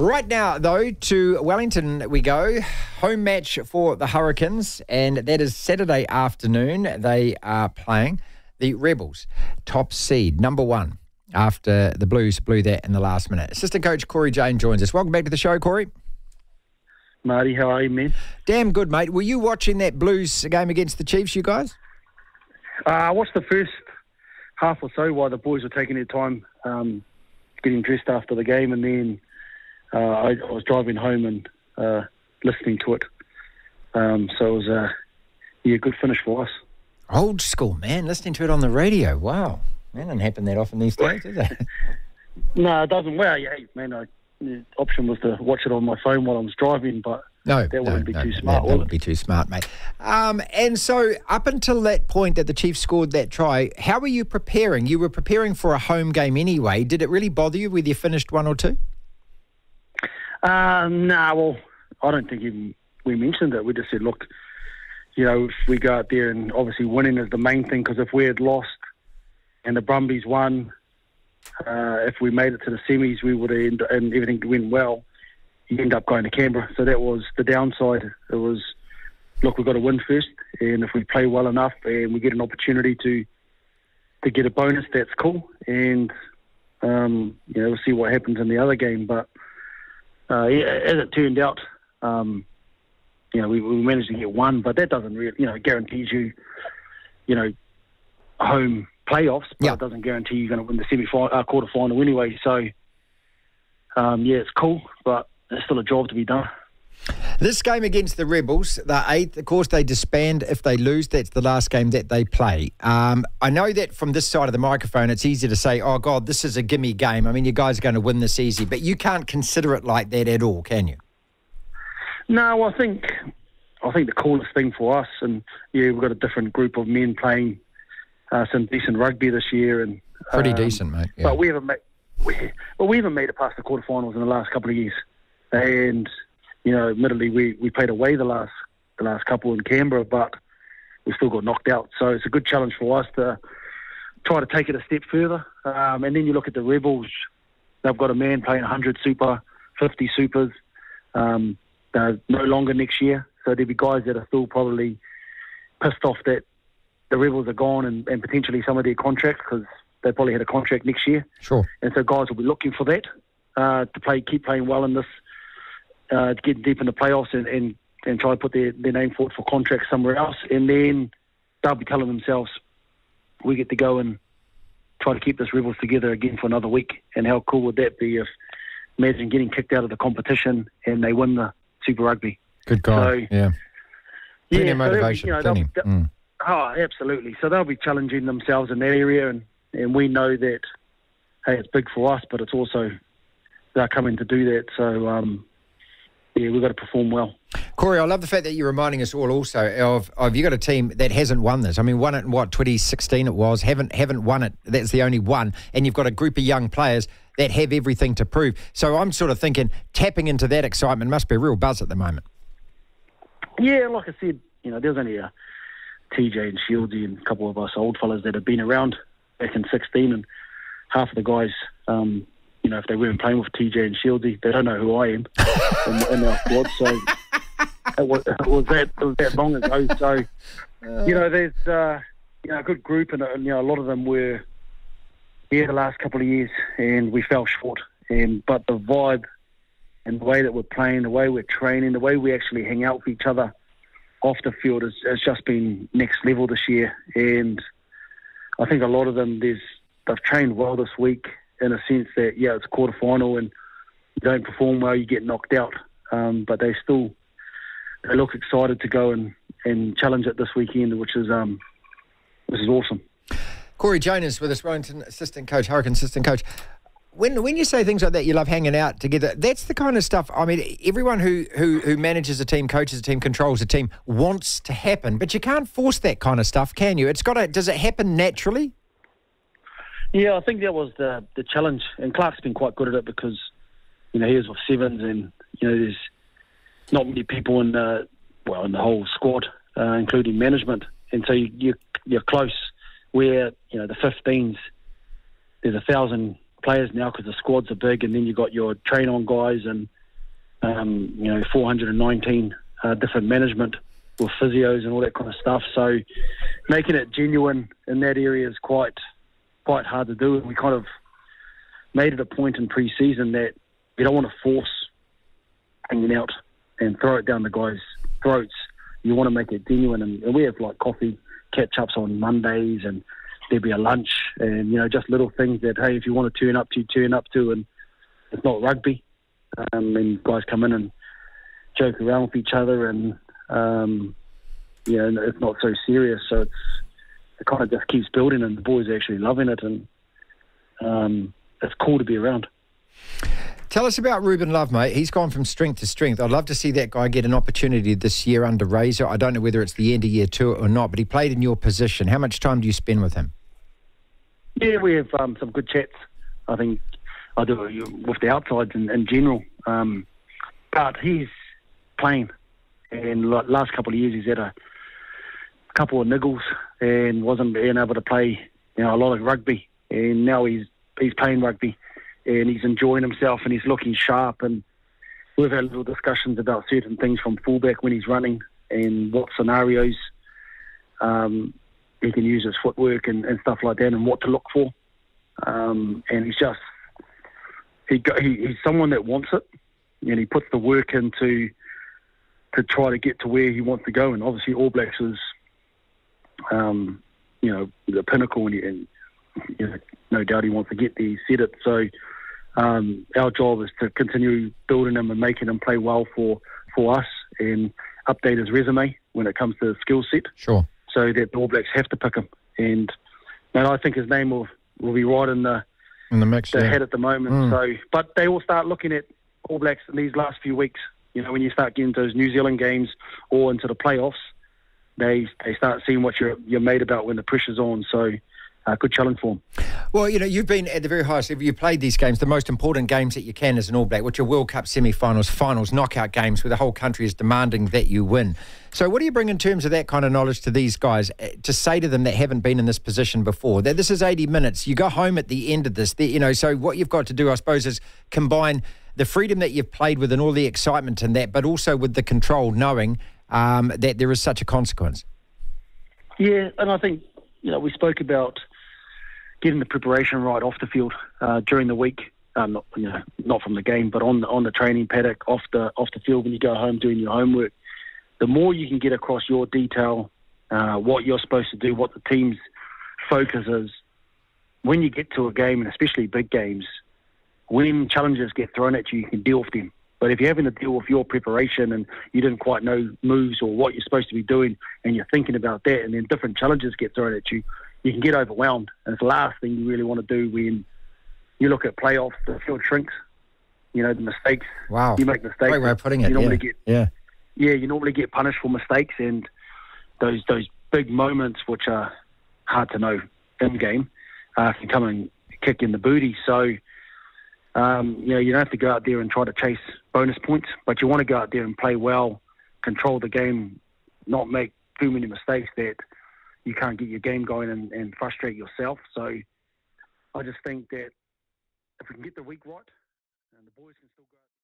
Right now, though, to Wellington we go. Home match for the Hurricanes, and that is Saturday afternoon. They are playing the Rebels, top seed, number 1, after the Blues blew that in the last minute. Assistant coach Cory Jane joins us. Welcome back to the show, Cory. Marty, how are you, man? Damn good, mate. Were you watching that Blues game against the Chiefs, you guys? I watched the first half or so while the boys were taking their time getting dressed after the game, and then I was driving home and listening to it. So it was a good finish for us. Old school, man. Listening to it on the radio. Wow. That doesn't happen that often these days, does it? No, it doesn't. Well, yeah, man, the option was to watch it on my phone while I was driving, but that wouldn't be too smart. That would be too smart, mate. And so up until that point that the Chiefs scored that try, how were you preparing? You were preparing for a home game anyway. Did it really bother you whether you finished 1 or 2? Well, I don't think even we mentioned it. We just said, look, if we go out there, and obviously winning is the main thing, because if we had lost and the Brumbies won, if we made it to the semis, we would have, and everything went well, you end up going to Canberra. So that was the downside. It was, look, we've got to win first, and if we play well enough and we get an opportunity to get a bonus, that's cool. And we'll see what happens in the other game. But as it turned out, we managed to get 1, but that doesn't really, guarantees you, home playoffs, but it doesn't guarantee you're going to win the quarter-final anyway. So, it's cool, but there's still a job to be done. This game against the Rebels, the 8th, of course, they disband if they lose. That's the last game that they play. I know that from this side of the microphone, it's easy to say, oh, God, this is a gimme game. I mean, you guys are going to win this easy. But you can't consider it like that at all, can you? No, I think the coolest thing for us, and we've got a different group of men playing some decent rugby this year, and pretty decent, mate. Yeah. But we haven't made it past the quarterfinals in the last couple of years, and admittedly we played away the last couple in Canberra, but we still got knocked out. So it's a good challenge for us to try to take it a step further. And then you look at the Rebels; they've got a man playing 100 super, 50 supers. They're no longer next year, so there'll be guys that are still probably pissed off that the Rebels are gone and potentially some of their contracts, because they probably had a contract next year. Sure. And so guys will be looking for that to keep playing well in this, to get deep in the playoffs and try to put their name forward for contracts somewhere else. And then they'll be telling themselves, we get to go and try to keep this Rebels together again for another week. And how cool would that be if, imagine getting kicked out of the competition and they win the Super Rugby. Good guy. So, yeah. Plenty of motivation. Oh, absolutely. So they'll be challenging themselves in that area, and we know that, hey, it's big for us, but it's also they're coming to do that. So, we've got to perform well. Cory, I love the fact that you're reminding us all also of you got a team that hasn't won this. I mean, won it in 2016 it was, haven't won it. That's the only one. And you've got a group of young players that have everything to prove. So I'm sort of thinking tapping into that excitement must be a real buzz at the moment. Yeah, like I said, there's only a TJ and Shieldsy and a couple of us old fellas that have been around back in 16, and half of the guys, if they weren't playing with TJ and Shieldsy, they don't know who I am in our squad. So it was that long ago. So there's a good group, and a lot of them were here the last couple of years, and we fell short. But the vibe and the way that we're playing, the way we're training, the way we actually hang out with each other off the field has just been next level this year. And I think a lot of them, they've trained well this week in a sense that, it's a quarter-final and you don't perform well, you get knocked out. But they look excited to go and challenge it this weekend, which is awesome. Cory Jane is with us, Wellington assistant coach, Hurricane assistant coach. When you say things like that, you love hanging out together, that's the kind of stuff, I mean, everyone who manages a team, coaches a team, controls a team wants to happen, but you can't force that kind of stuff, can you? Does it happen naturally? Yeah, I think that was the challenge, and Clark's been quite good at it because, he was with Sevens, and, there's not many people in the whole squad, including management, and so you're close where, the 15s, there's 1,000 players now because the squads are big, and then you've got your train-on guys and 419 different management with physios and all that kind of stuff. So making it genuine in that area is quite hard to do. And we kind of made it a point in pre-season that we don't want to force hanging out and throw it down the guys' throats. You want to make it genuine, and we have like coffee catch-ups on Mondays, and there'll be a lunch, and just little things that, hey, if you want to turn up to, and it's not rugby, and guys come in and joke around with each other, and it's not so serious. So it kind of just keeps building, and the boys are actually loving it, and it's cool to be around. Tell us about Ruben Love, mate. He's gone from strength to strength. I'd love to see that guy get an opportunity this year under Razor. I don't know whether it's the end of year 2 or not, but he played in your position. How much time do you spend with him? Yeah, we have some good chats. I think I do with the outsides in general. But he's playing, and last couple of years he's had a couple of niggles and wasn't being able to play a lot of rugby. And now he's playing rugby, and he's enjoying himself, and he's looking sharp. And we've had little discussions about certain things from fullback when he's running and what scenarios he can use his footwork and stuff like that, and what to look for. And he's someone that wants it, and he puts the work into to try to get to where he wants to go. And obviously All Blacks is, the pinnacle, and no doubt he wants to get there. He said it. So our job is to continue building him and making him play well for us, and update his resume when it comes to the skill set. Sure. So that the All Blacks have to pick him. And I think his name will be right in the mix. They had at the moment. So, but they will start looking at All Blacks in these last few weeks. When you start getting those New Zealand games or into the playoffs, they start seeing what you're made about when the pressure's on. So, good challenge for them. Well, you've been at the very highest level. You played these games, the most important games that you can as an All Black, which are World Cup semi-finals, finals, knockout games, where the whole country is demanding that you win. So what do you bring in terms of that kind of knowledge to these guys, to say to them that haven't been in this position before, that this is 80 minutes, you go home at the end of this, so what you've got to do, I suppose, is combine the freedom that you've played with and all the excitement in that, but also with the control, knowing that there is such a consequence. Yeah, and I think, we spoke about getting the preparation right off the field during the week, not from the game, but on the training paddock, off the field when you go home doing your homework. The more you can get across your detail, what you're supposed to do, what the team's focus is, when you get to a game, and especially big games, when challenges get thrown at you, you can deal with them. But if you're having to deal with your preparation and you didn't quite know moves or what you're supposed to be doing, and you're thinking about that, and then different challenges get thrown at you, you can get overwhelmed. And it's the last thing you really want to do when you look at playoffs. The field shrinks. The mistakes. Wow. You make mistakes. Great way of putting it. You normally get punished for mistakes, and those big moments, which are hard to know in game, can come and kick in the booty. So, you don't have to go out there and try to chase bonus points, but you want to go out there and play well, control the game, not make too many mistakes that you can't get your game going and frustrate yourself. So I just think that if we can get the week right, and the boys can still go.